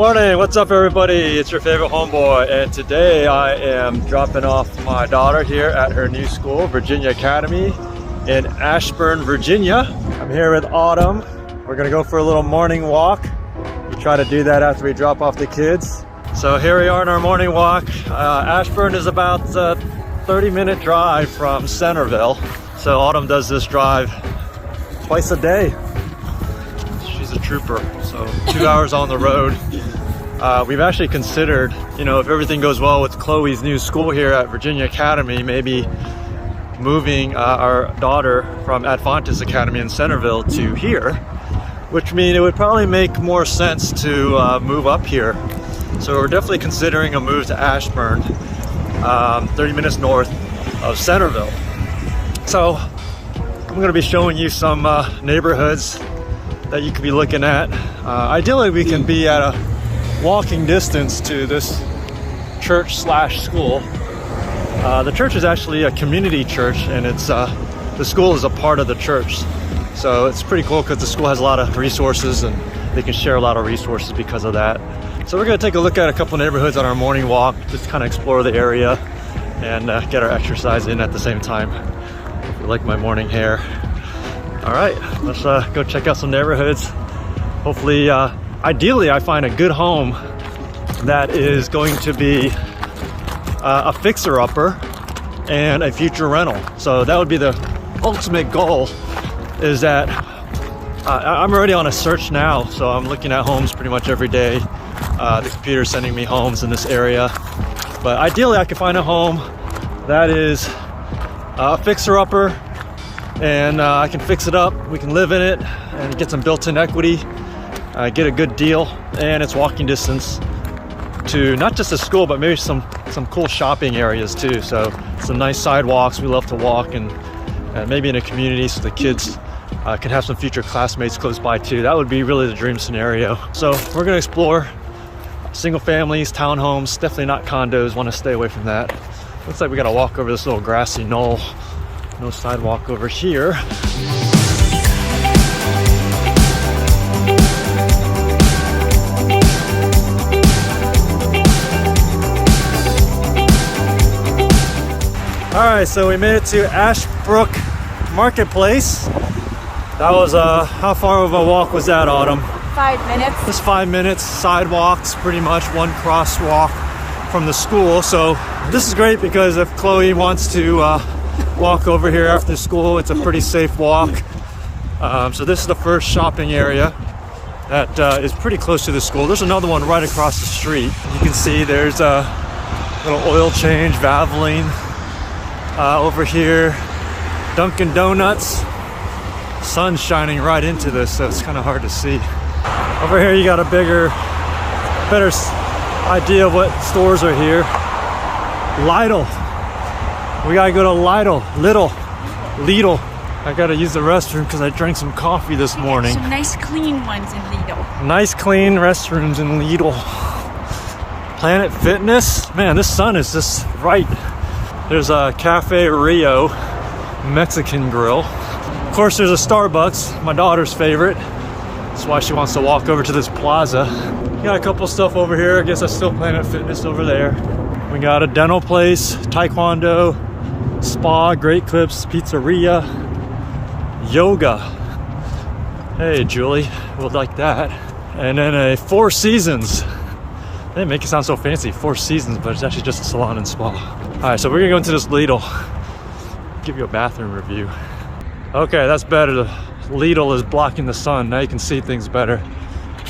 morning, what's up everybody? It's your favorite homeboy, and today I am dropping off my daughter here at her new school, Virginia Academy in Ashburn, Virginia. I'm here with Autumn. We're gonna go for a little morning walk. We try to do that after we drop off the kids. So here we are on our morning walk. Ashburn is about a 30-minute drive from Centerville. So Autumn does this drive twice a day. She's a trooper, so 2 hours on the road. We've actually considered, you know, if everything goes well with Chloe's new school here at Virginia Academy, maybe moving our daughter from Adventist Academy in Centerville to here, which means it would probably make more sense to move up here. So we're definitely considering a move to Ashburn, 30 minutes north of Centerville. So I'm going to be showing you some neighborhoods that you could be looking at. Ideally, we can be at a walking distance to this church slash school. The church is actually a community church, and it's the school is a part of the church. So it's pretty cool because the school has a lot of resources and they can share a lot of resources because of that. So we're going to take a look at a couple neighborhoods on our morning walk, just kind of explore the area and get our exercise in at the same time. If you like my morning hair. All right, let's go check out some neighborhoods. Hopefully, ideally, I find a good home that is going to be a fixer-upper and a future rental. So that would be the ultimate goal, is that I'm already on a search now, so I'm looking at homes pretty much every day. The computer's sending me homes in this area. But ideally, I can find a home that is a fixer-upper, and I can fix it up, we can live in it, and get some built-in equity, get a good deal, and it's walking distance to not just a school, but maybe some cool shopping areas too. So some nice sidewalks, we love to walk, and maybe in a community so the kids can have some future classmates close by too. That would be really the dream scenario. So we're gonna explore single families, townhomes, definitely not condos, wanna stay away from that. Looks like we gotta walk over this little grassy knoll. No sidewalk over here. All right, so we made it to Ashbrook Marketplace. That was how far of a walk was that, Autumn? 5 minutes. Just 5 minutes, sidewalks, pretty much one crosswalk from the school. So this is great because if Chloe wants to walk over here after school, it's a pretty safe walk. So this is the first shopping area that is pretty close to the school. There's another one right across the street. You can see there's a little oil change, Valvoline over here, Dunkin' Donuts. Sun's shining right into this, so it's kind of hard to see. Over here you got a better idea of what stores are here. Lidl. We gotta go to Lidl. I gotta use the restroom because I drank some coffee this morning. Some nice clean ones in Lidl. Nice clean restrooms in Lidl. Planet Fitness. Man, this sun is just right. There's a Cafe Rio Mexican grill. Of course, there's a Starbucks, my daughter's favorite. That's why she wants to walk over to this plaza. We got a couple stuff over here. I guess that's still Planet Fitness over there. We got a dental place, taekwondo, spa, Great Clips, pizzeria, yoga. Hey, Julie, we'll like that. And then a Four Seasons. They didn't make it sound so fancy, Four Seasons, but it's actually just a salon and spa. All right, so we're gonna go into this Lidl. Give you a bathroom review. Okay, that's better. The Lidl is blocking the sun. Now you can see things better.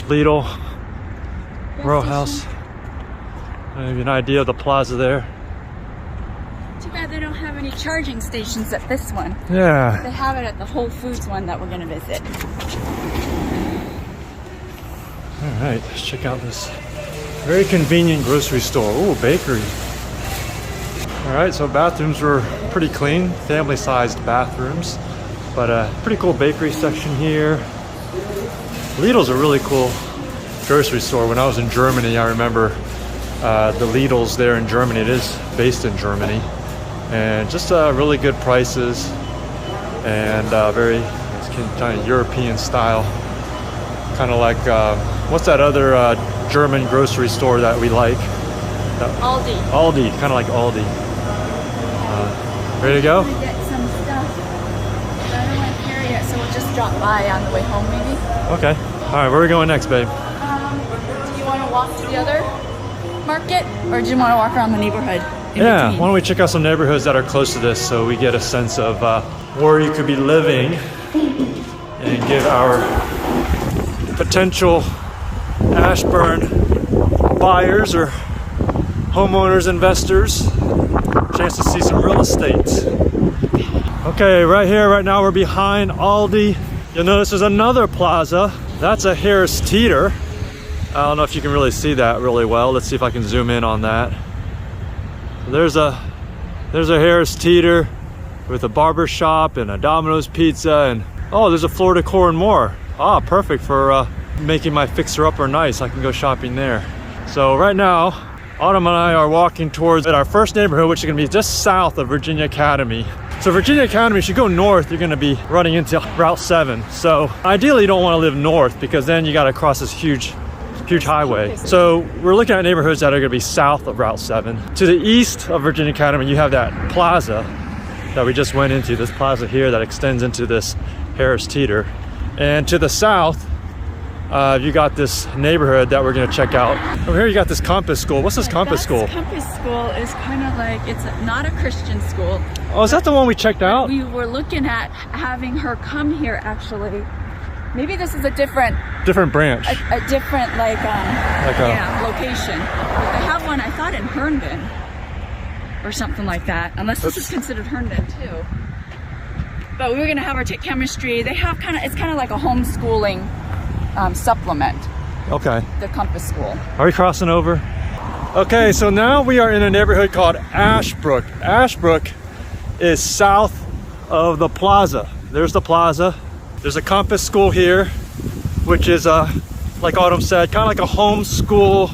Lidl, row house. Maybe an idea of the plaza there. Too bad they don't have any charging stations at this one. Yeah. They have it at the Whole Foods one that we're going to visit. All right, let's check out this very convenient grocery store. Ooh, bakery. All right, so bathrooms were pretty clean, family-sized bathrooms, but a pretty cool bakery section here. Lidl's a really cool grocery store. When I was in Germany, I remember the Lidl's there in Germany. It is based in Germany, and just really good prices and very kind of European style, kind of like what's that other German grocery store that we like. Aldi. Aldi, kind of like Aldi. Ready to go? I'm gonna get some stuff. But I don't want to carry it, so we'll just drop by on the way home, maybe. Okay. All right, where are we going next, babe? Do you want to walk to the other market, or do you want to walk around the neighborhood? Yeah, between? why don't we check out some neighborhoods that are close to this so we get a sense of where you could be living and give our potential Ashburn buyers or homeowners, investors, a chance to see some real estate. Okay, right here, right now we're behind Aldi. You'll notice there's another plaza. That's a Harris Teeter. I don't know if you can really see that really well. Let's see if I can zoom in on that. There's a Harris Teeter with a barber shop and a Domino's Pizza, and oh, there's a floor decor and more. Ah, perfect for making my fixer-upper nice. I can go shopping there. So right now, Autumn and I are walking towards our first neighborhood, which is gonna be just south of Virginia Academy. So Virginia Academy, if you go north, you're gonna be running into Route 7. So ideally you don't wanna live north because then you gotta cross this huge highway. So we're looking at neighborhoods that are gonna be south of Route 7. To the east of Virginia Academy, you have that plaza that we just went into, this plaza here that extends into this Harris Teeter. And to the south, you got this neighborhood that we're gonna check out. Over here you got this Compass School. What's this Compass School? Compass School is kind of like, it's not a Christian school. Oh, is that the one we checked out? We were looking at having her come here actually. Maybe this is a different branch. a different location. But they have one, I thought, in Herndon or something like that. Unless this is considered Herndon too. But we were gonna have her take chemistry. They have it's kind of like a homeschooling supplement. Okay. The Compass School. Are we crossing over? Okay, so now we are in a neighborhood called Ashbrook. Ashbrook is south of the plaza. There's the plaza. There's a Compass School here, which is like Autumn said, kind of like a homeschool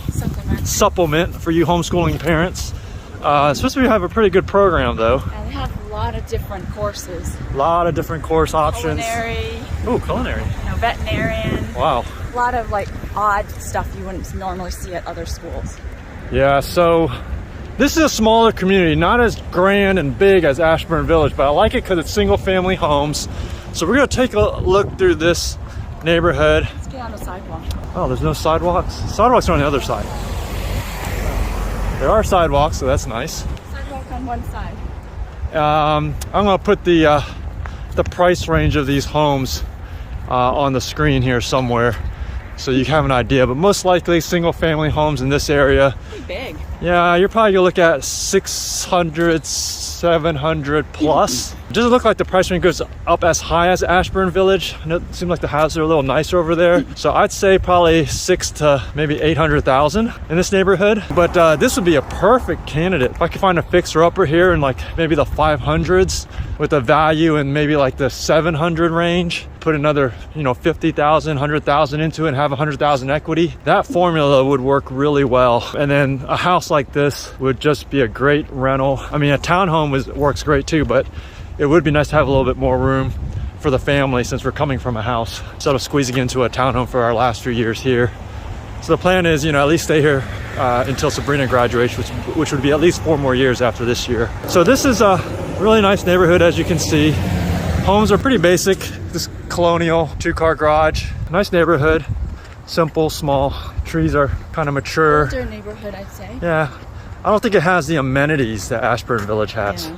supplement for you homeschooling parents. It's supposed to have a pretty good program though. And they have a lot of different courses. A lot of different course options. Culinary. Ooh, culinary. Veterinarian. Wow. A lot of like odd stuff you wouldn't normally see at other schools. Yeah, so this is a smaller community, not as grand and big as Ashburn Village, but I like it because it's single family homes. So we're gonna take a look through this neighborhood. Let's get on the sidewalk. Oh, there's no sidewalks? Sidewalks are on the other side. There are sidewalks, so that's nice. Sidewalk on one side. I'm gonna put the price range of these homes on the screen here somewhere so you have an idea, but most likely single family homes in this area. Pretty big. Yeah, you're probably gonna look at 600, 700 plus. It doesn't look like the price range goes up as high as Ashburn Village. I know it seems like the houses are a little nicer over there. So I'd say probably 6 to maybe 800,000 in this neighborhood. But this would be a perfect candidate. If I could find a fixer-upper here in like maybe the 500s with a value in maybe like the 700 range, put another, 50,000, 100,000 into it and have 100,000 equity, that formula would work really well. And then a house like this would just be a great rental. I mean, a townhome works great too, but it would be nice to have a little bit more room for the family since we're coming from a house instead of squeezing into a townhome for our last few years here. So the plan is, at least stay here until Sabrina graduates, which would be at least 4 more years after this year. So this is a really nice neighborhood, as you can see. Homes are pretty basic, this colonial 2-car garage. Nice neighborhood, simple, small. Trees are kind of mature. Older neighborhood, I'd say. Yeah, I don't think it has the amenities that Ashburn Village has. Yeah.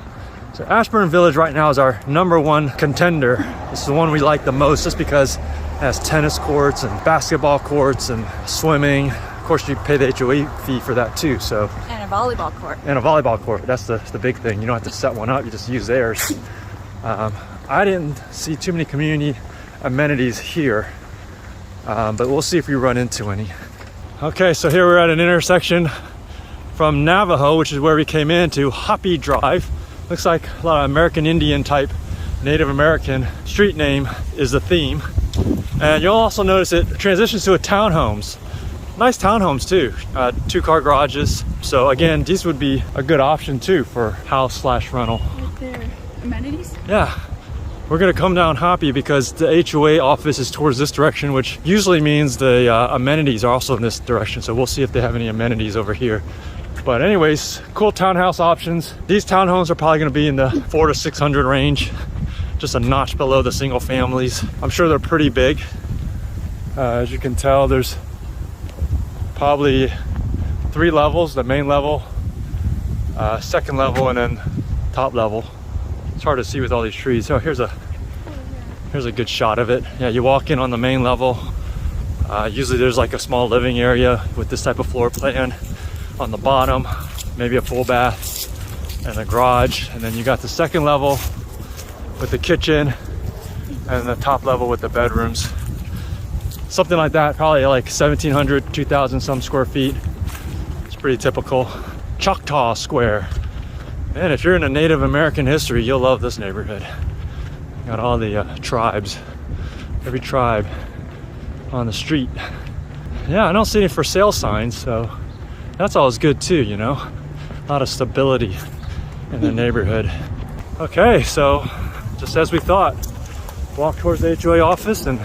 So Ashburn Village right now is our #1 contender. This is the one we like the most just because it has tennis courts and basketball courts and swimming. Of course, you pay the HOA fee for that too. So. And a volleyball court. And a volleyball court. That's the big thing. You don't have to set one up. You just use theirs. I didn't see too many community amenities here, but we'll see if we run into any. Okay, so here we're at an intersection from Navajo, which is where we came in, to Hoppy Drive. Looks like a lot of American Indian type, Native American street name is the theme. And you'll also notice it transitions to a townhomes. Nice townhomes too, 2-car garages. So again, these would be a good option too for house/rental. Right there. Amenities? Yeah. We're gonna come down Hoppy because the HOA office is towards this direction, which usually means the amenities are also in this direction. So we'll see if they have any amenities over here. But anyways, cool townhouse options. These townhomes are probably gonna be in the 400 to 600 range, just a notch below the single families. I'm sure they're pretty big. As you can tell, there's probably 3 levels, the main level, second level, and then top level. It's hard to see with all these trees. Oh, here's a good shot of it. Yeah, you walk in on the main level. Usually there's like a small living area with this type of floor plan on the bottom, maybe a full bath and a garage. And then you got the second level with the kitchen and the top level with the bedrooms. Something like that, probably like 1,700, 2,000 some square feet. It's pretty typical. Choctaw Square. Man, if you're into Native American history, you'll love this neighborhood. Got all the tribes, every tribe on the street. Yeah, I don't see any for sale signs, so that's always good too, you know? A lot of stability in the neighborhood. Okay, so just as we thought, walk towards the HOA office, and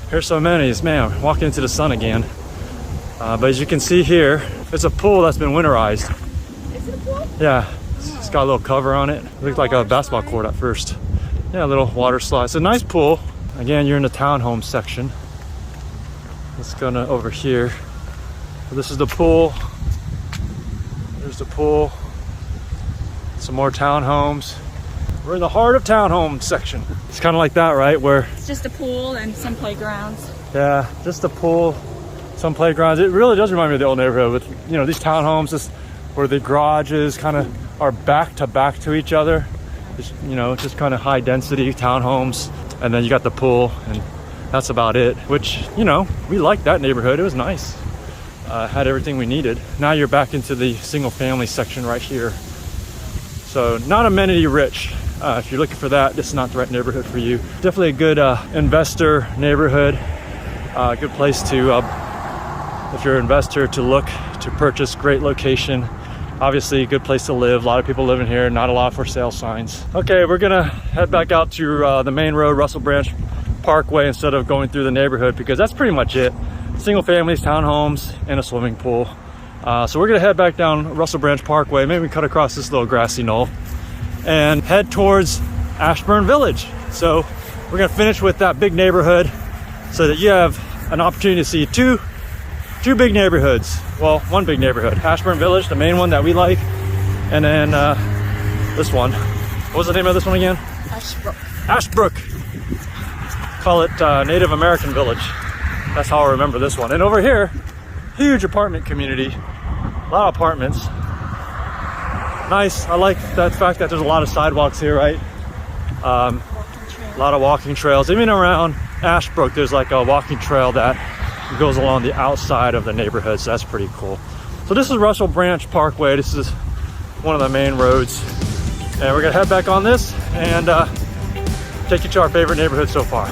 here's so many. Man, I'm walking into the sun again. But as you can see here, it's a pool that's been winterized. Is it a pool? Yeah, it's got a little cover on it. It looked like a basketball court at first. Yeah, a little water slide. It's a nice pool. Again, you're in the townhome section. Let's go over here. So this is the pool. There's the pool. Some more townhomes. We're in the heart of townhome section. It's kind of like that, right? Where it's just a pool and some playgrounds. Yeah, just a pool, some playgrounds. It really does remind me of the old neighborhood with, you know, these townhomes, just where the garages kind of are back to each other. Just, you know, just kind of high density townhomes. And then you got the pool, and that's about it. Which, you know, we liked that neighborhood. It was nice. Had everything we needed. Now you're back into the single family section right here. So not amenity rich. If you're looking for that, this is not the right neighborhood for you. Definitely a good investor neighborhood. Good place to, if you're an investor, to look to purchase. Great location. Obviously a good place to live. A lot of people living here, not a lot for sale signs. Okay, we're gonna head back out to the main road, Russell Branch Parkway, instead of going through the neighborhood, because that's pretty much it. Single families, townhomes, and a swimming pool. So we're gonna head back down Russell Branch Parkway, maybe cut across this little grassy knoll and head towards Ashburn Village. So we're gonna finish with that big neighborhood so that you have an opportunity to see two big neighborhoods. Well, one big neighborhood, Ashburn Village, the main one that we like, and then this one. What was the name of this one again? Ashbrook. Ashbrook. Call it Native American Village. That's how I remember this one. And over here, huge apartment community, a lot of apartments. Nice. I like that fact that there's a lot of sidewalks here, right? A lot of walking trails. Even around Ashbrook, there's like a walking trail that goes along the outside of the neighborhood, so that's pretty cool. So this is Russell Branch Parkway. This is one of the main roads, and we're gonna head back on this and take you to our favorite neighborhood so far.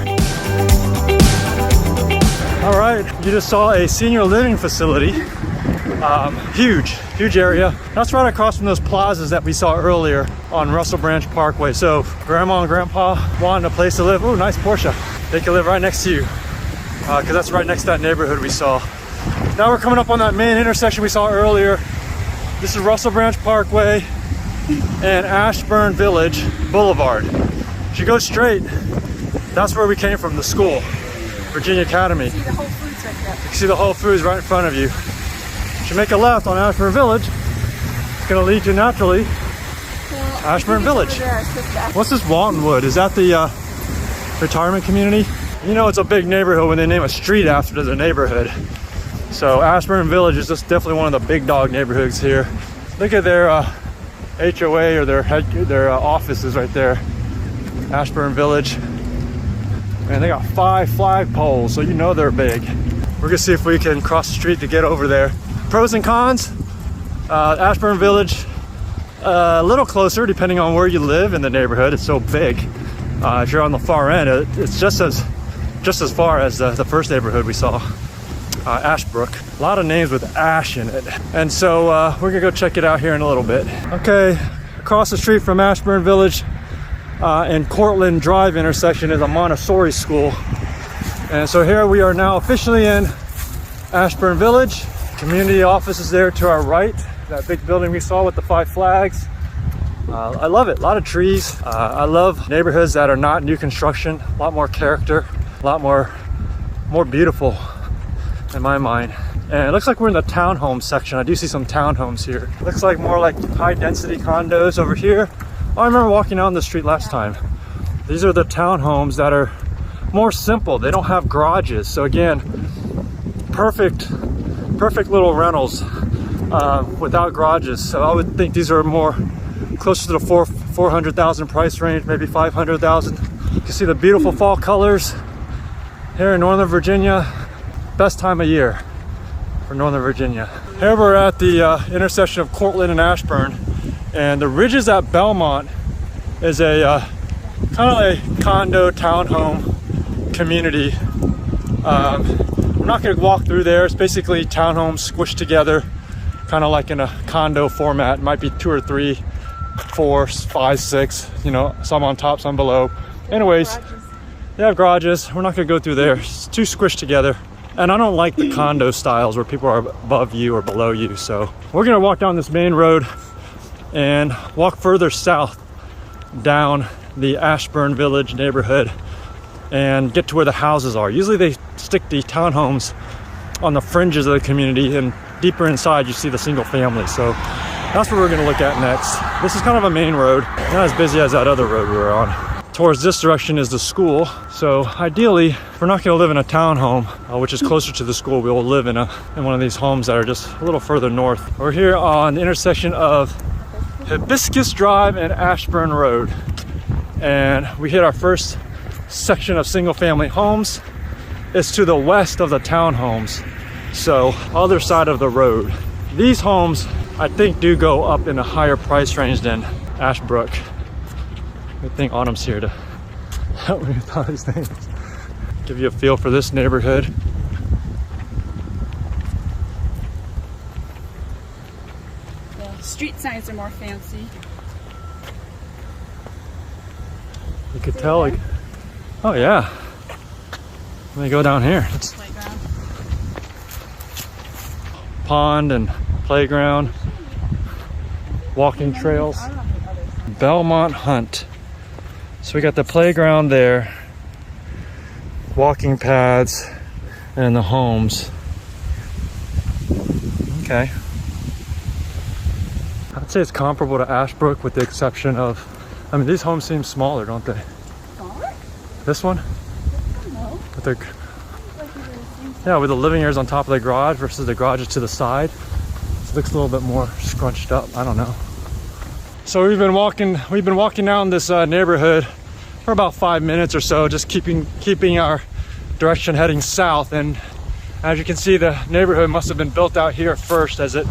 All right, you just saw a senior living facility. Huge area. That's right across from those plazas that we saw earlier on Russell Branch Parkway. So grandma and grandpa wanted a place to live. Ooh, nice Porsche. They can live right next to you, because that's right next to that neighborhood we saw. Now we're coming up on that main intersection we saw earlier. This is Russell Branch Parkway and Ashburn Village Boulevard. If you go straight, that's where we came from, the school, Virginia Academy. See the Whole Foods right there. You can see the Whole Foods right in front of you. If you make a left on Ashburn Village, it's going to lead you naturally to Ashburn Village. What's this Waltonwood? Is that the retirement community? You know, it's a big neighborhood when they name a street after the neighborhood. So Ashburn Village is just definitely one of the big dog neighborhoods here. Look at their HOA or their offices right there. Ashburn Village. Man, they got 5 flagpoles, so you know they're big. We're gonna see if we can cross the street to get over there. Pros and cons. Ashburn Village, a little closer depending on where you live in the neighborhood. It's so big. If you're on the far end, it's just as far as the first neighborhood we saw, Ashbrook. A lot of names with Ash in it. And so we're gonna go check it out here in a little bit. Okay, across the street from Ashburn Village, and Cortland Drive intersection is a Montessori school. And so here we are now officially in Ashburn Village. Community office is there to our right, that big building we saw with the 5 flags. I love it, a lot of trees. I love neighborhoods that are not new construction, a lot more character, a lot more beautiful in my mind. And it looks like we're in the townhome section. I do see some townhomes here. Looks like more like high density condos over here. Oh, I remember walking down the street last time. These are the townhomes that are more simple. They don't have garages. So again, perfect little rentals without garages. So I would think these are more closer to the 400,000 price range, maybe 500,000. You can see the beautiful fall colors here in Northern Virginia. Best time of year for Northern Virginia. Here we're at the intersection of Cortland and Ashburn, and the Ridges at Belmont is a kind of a condo townhome community. I'm not going to walk through there. It's basically townhomes squished together, kind of like in a condo format. It might be 2 or 3, 4, 5, 6, you know, some on top, some below. Anyways, they have garages. We're not going to go through there. It's too squished together. And I don't like the condo styles where people are above you or below you. So we're going to walk down this main road and walk further south down the Ashburn Village neighborhood and get to where the houses are. Usually they stick the townhomes on the fringes of the community, and deeper inside you see the single family. So that's what we're going to look at next. This is kind of a main road, not as busy as that other road we were on. Towards this direction is the school. So ideally, if we're not going to live in a townhome, which is closer to the school, we will live in one of these homes that are just a little further north. We're here on the intersection of Hibiscus Drive and Ashburn Road, and we hit our first section of single family homes. It's to the west of the townhomes, so other side of the road. These homes, I think, do go up in a higher price range than Ashbrook. I think Autumn's here to help me with all these things. Give you a feel for this neighborhood. The street signs are more fancy. You could tell, like, oh yeah. Let me go down here. It's Playground. pond and playground, walking trails. Belmont Hunt. So we got the playground there, walking paths, and the homes. Okay. I'd say it's comparable to Ashbrook with the exception of, I mean, these homes seem smaller, don't they? Smaller? This one? No. With the, yeah, with the living areas on top of the garage versus the garages to the side. It looks a little bit more scrunched up. I don't know. So we've been walking down this neighborhood for about 5 minutes or so, just keeping our direction heading south. And as you can see, the neighborhood must have been built out here first as it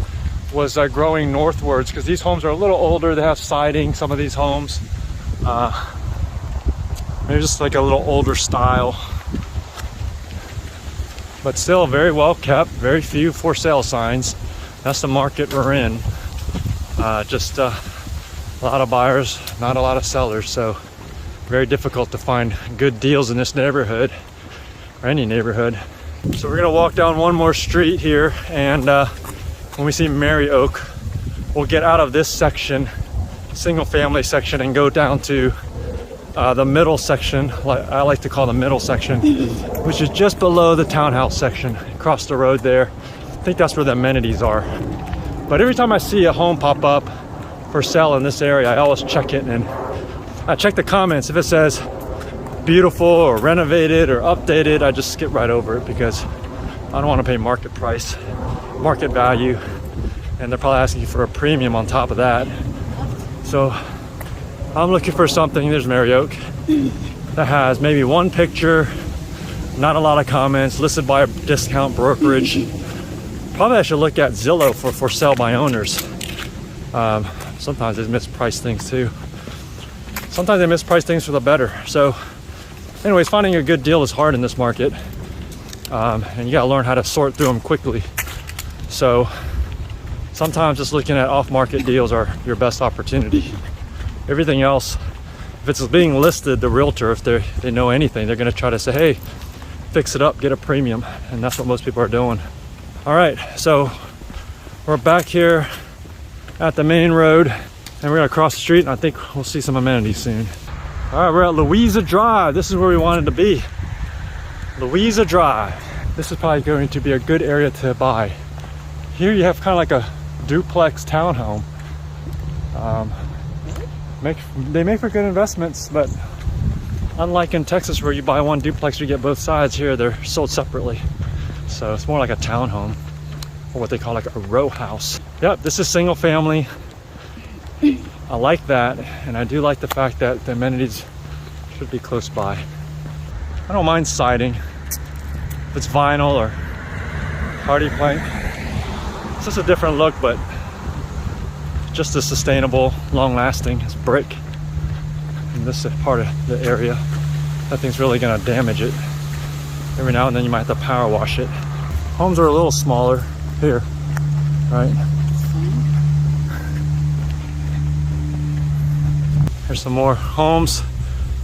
was growing northwards, because these homes are a little older. They have siding, some of these homes. Maybe just like a little older style. But still very well kept, very few for sale signs. That's the market we're in. Just a lot of buyers, not a lot of sellers, so very difficult to find good deals in this neighborhood, or any neighborhood. So we're gonna walk down one more street here, and when we see Mary Oak, we'll get out of this section, single family section, and go down to the middle section, I like to call the middle section, which is just below the townhouse section, across the road there. I think that's where the amenities are. But every time I see a home pop up for sale in this area, I always check it, and I check the comments. If it says beautiful or renovated or updated, I just skip right over it, because I don't want to pay market price, market value, and they're probably asking for a premium on top of that. So I'm looking for something, there's Mary Oak, that has maybe one picture, not a lot of comments, listed by a discount brokerage. Probably I should look at Zillow for sale by owners. Sometimes they misprice things too. Sometimes they misprice things for the better. So anyways, finding a good deal is hard in this market. And you gotta learn how to sort through them quickly. So sometimes just looking at off-market deals are your best opportunity. Everything else if it's being listed, the realtor, if they know anything, they're gonna try to say, hey, fix it up, get a premium. And that's what most people are doing. All right, so we're back here at the main road and we're gonna cross the street and I think we'll see some amenities soon. All right, we're at Louisa Drive. This is where we wanted to be. Louisa Drive. This is probably going to be a good area to buy. Here you have kind of like a duplex townhome. They make for good investments, but unlike in Texas where you buy one duplex, you get both sides, here they're sold separately. So it's more like a townhome, or what they call like a row house. Yep, this is single family. I like that, and I do like the fact that the amenities should be close by. I don't mind siding. If it's vinyl or hardy plank, it's just a different look, but just as sustainable, long lasting as brick. And this is part of the area. Nothing's really gonna damage it. Every now and then you might have to power wash it. Homes are a little smaller here, right? There's some more homes.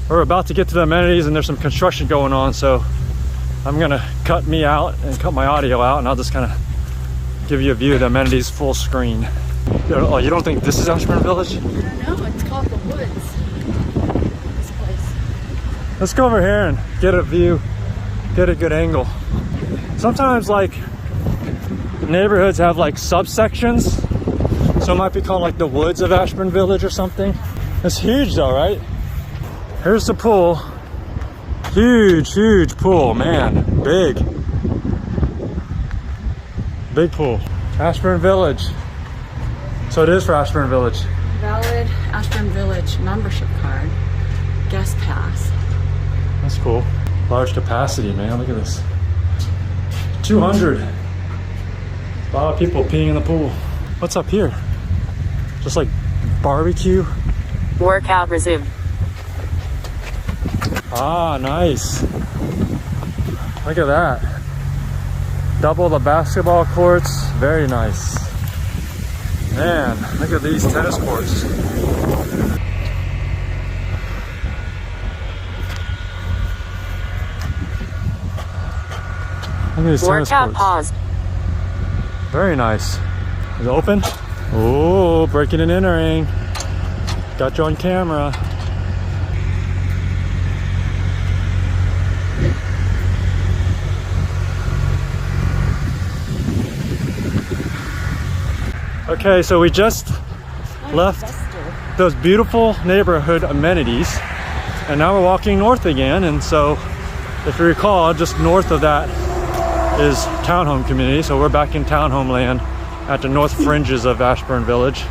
We're about to get to the amenities and there's some construction going on, so I'm gonna cut me out and cut my audio out, and I'll just kind of give you a view of the amenities full screen. Oh, you don't think this is Ashburn Village? I don't know, it's called the Woods. This place. Let's go over here and get a view, get a good angle. Sometimes like neighborhoods have like subsections, so it might be called like the Woods of Ashburn Village or something. It's huge though, right? Here's the pool. Huge, huge pool, man. Big. Big pool. Ashburn Village. So it is for Ashburn Village. Valid Ashburn Village membership card. Guest pass. That's cool. Large capacity, man. Look at this. 200. A lot of people peeing in the pool. What's up here? Just like barbecue. Workout resumed. Ah, nice. Look at that. Double the basketball courts. Very nice. Man, look at these tennis courts. Look at these tennis Workout courts. paused. Very nice. Is it open? Oh, breaking and entering. Got you on camera. Okay, so we just left those beautiful neighborhood amenities and now we're walking north again, and so if you recall, just north of that is townhome community, so we're back in townhome land at the north fringes of Ashburn Village,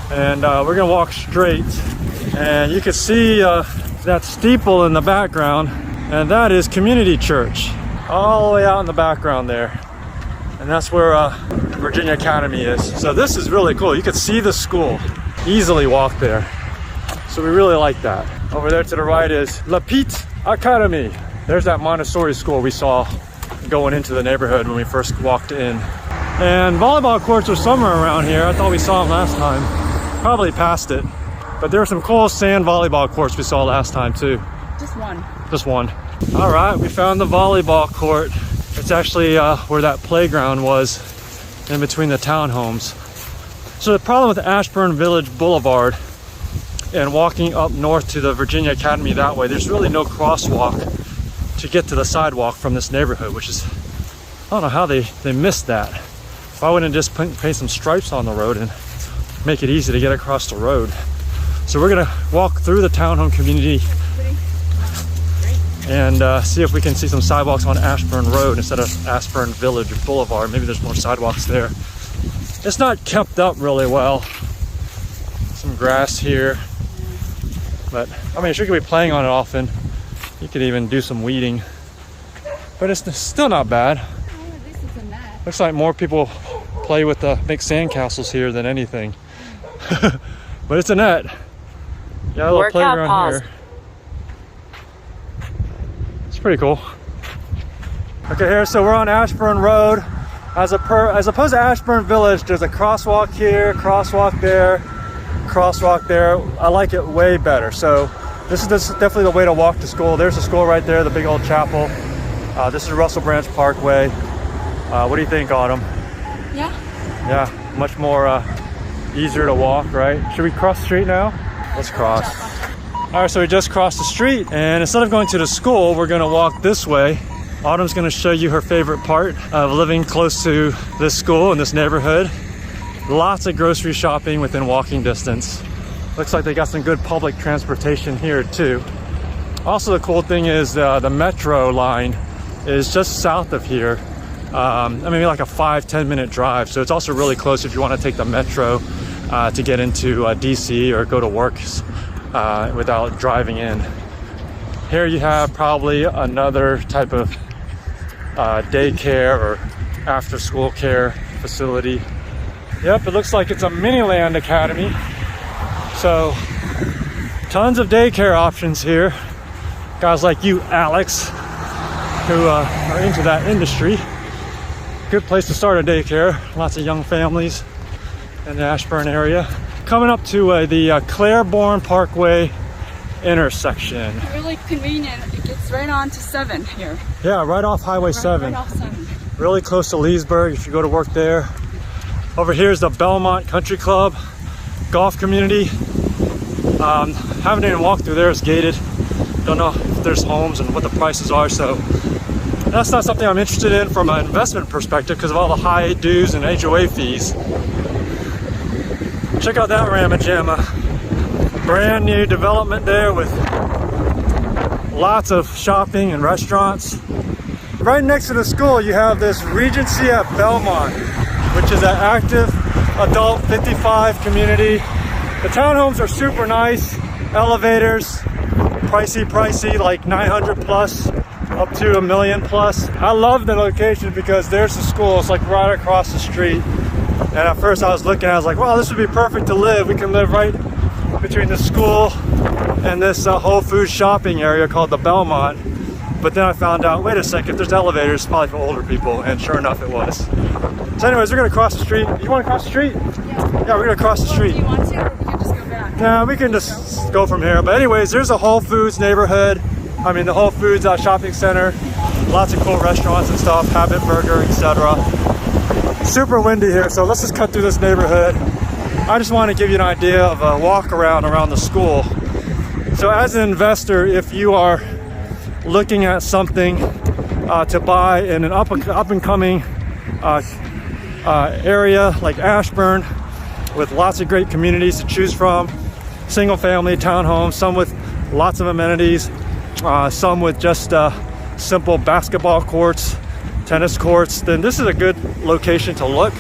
and we're gonna walk straight, and you can see that steeple in the background, and that is Community Church all the way out in the background there, and that's where Virginia Academy is. So this is really cool. You can see the school, easily walk there. So we really like that. Over there to the right is La Petite Academy. There's that Montessori school we saw going into the neighborhood when we first walked in. And volleyball courts are somewhere around here. I thought we saw them last time. Probably passed it. But there are some cool sand volleyball courts we saw last time too. Just one. Just one. All right, we found the volleyball court. It's actually where that playground was in between the townhomes. So the problem with Ashburn Village Boulevard and walking up north to the Virginia Academy that way, there's really no crosswalk to get to the sidewalk from this neighborhood, which is, I don't know how they missed that. Why wouldn't it just paint some stripes on the road and make it easy to get across the road? So we're gonna walk through the townhome community and see if we can see some sidewalks on Ashburn Road instead of Ashburn Village Boulevard. Maybe there's more sidewalks there. It's not kept up really well. Some grass here, but I mean, you could be playing on it often. You could even do some weeding, but it's still not bad. Oh, this is a net. Looks like more people play with the make sandcastles here than anything. But it's a net. Got a little playground here. Pretty cool. Okay, here, so we're on Ashburn Road. As opposed to Ashburn Village, there's a crosswalk here, crosswalk there, crosswalk there. I like it way better. So This is definitely the way to walk to school. There's the school right there, the big old chapel. This is Russell Branch Parkway. What do you think, Autumn? Yeah. Yeah, much more easier to walk, right? Should we cross the street now? Let's cross. All right, so we just crossed the street, and instead of going to the school, we're gonna walk this way. Autumn's gonna show you her favorite part of living close to this school in this neighborhood. Lots of grocery shopping within walking distance. Looks like they got some good public transportation here too. Also, the cool thing is the metro line is just south of here. Maybe like a 5-10 minute drive. So it's also really close if you want to take the metro to get into DC or go to work without driving in. Here you have probably another type of daycare or after school care facility. Yep, it looks like it's a Miniland Academy. So tons of daycare options here. Guys like you, Alex, who are into that industry. Good place to start a daycare. Lots of young families in the Ashburn area. Coming up to the Claiborne Parkway intersection. Really convenient. It gets right on to 7 here. Yeah, right off Highway 7. Right off 7. Really close to Leesburg if you go to work there. Over here is the Belmont Country Club golf community. Haven't even walked through there. It's gated. Don't know if there's homes and what the prices are, so that's not something I'm interested in from an investment perspective because of all the high dues and HOA fees. Check out that Ramma Jamma. Brand new development there with lots of shopping and restaurants. Right next to the school you have this Regency at Belmont, which is an active adult 55 community. The townhomes are super nice, elevators, pricey, like 900 plus, up to $1 million plus. I love the location because there's the school, it's like right across the street. And at first I was like, wow, this would be perfect to live. We can live right between the school and this Whole Foods shopping area called the Belmont. But then I found out, wait a second, if there's elevators, it's probably for older people, and sure enough it was. So anyways, we're gonna cross the street. You wanna cross the street? Yeah, we're gonna cross the street. Do you want to, or we can just go back? Nah, we can just go from here. But anyways, there's a Whole Foods neighborhood. The Whole Foods shopping center. Lots of cool restaurants and stuff, Habit Burger, etc. Super windy here, so let's just cut through this neighborhood. I just want to give you an idea of a walk around the school. So as an investor, if you are looking at something to buy in an up and coming area like Ashburn with lots of great communities to choose from, single family townhomes, some with lots of amenities, some with just simple basketball courts, tennis courts, then this is a good location to look.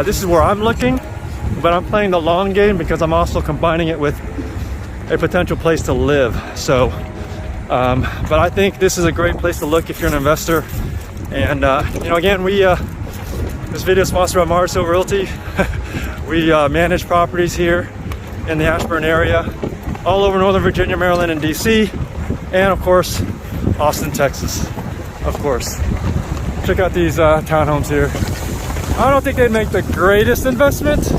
This is where I'm looking, but I'm playing the long game because I'm also combining it with a potential place to live. So but I think this is a great place to look if you're an investor. And again, this video is sponsored by Mars Hill Realty. We manage properties here in the Ashburn area, all over Northern Virginia, Maryland, and DC, and of course Austin, Texas, of course. Check out these townhomes here. I don't think they'd make the greatest investment,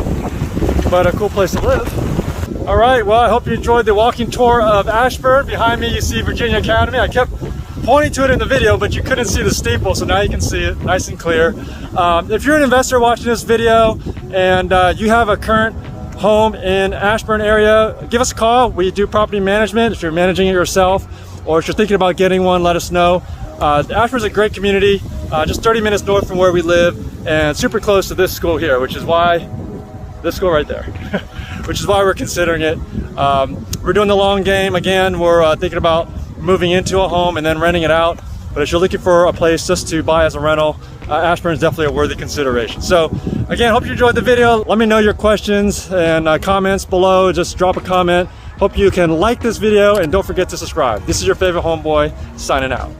but a cool place to live. All right, well, I hope you enjoyed the walking tour of Ashburn. Behind me you see Virginia Academy. I kept pointing to it in the video, but you couldn't see the steeple, so now you can see it nice and clear. If you're an investor watching this video and you have a current home in Ashburn area, give us a call. We do property management. If you're managing it yourself, or if you're thinking about getting one, let us know. Ashburn's a great community, just 30 minutes north from where we live, and super close to this school here, which is why, this school right there, which is why we're considering it. We're doing the long game. Again, we're thinking about moving into a home and then renting it out. But if you're looking for a place just to buy as a rental, Ashburn is definitely a worthy consideration. So again, hope you enjoyed the video. Let me know your questions and comments below. Just drop a comment. Hope you can like this video and don't forget to subscribe. This is your favorite homeboy signing out.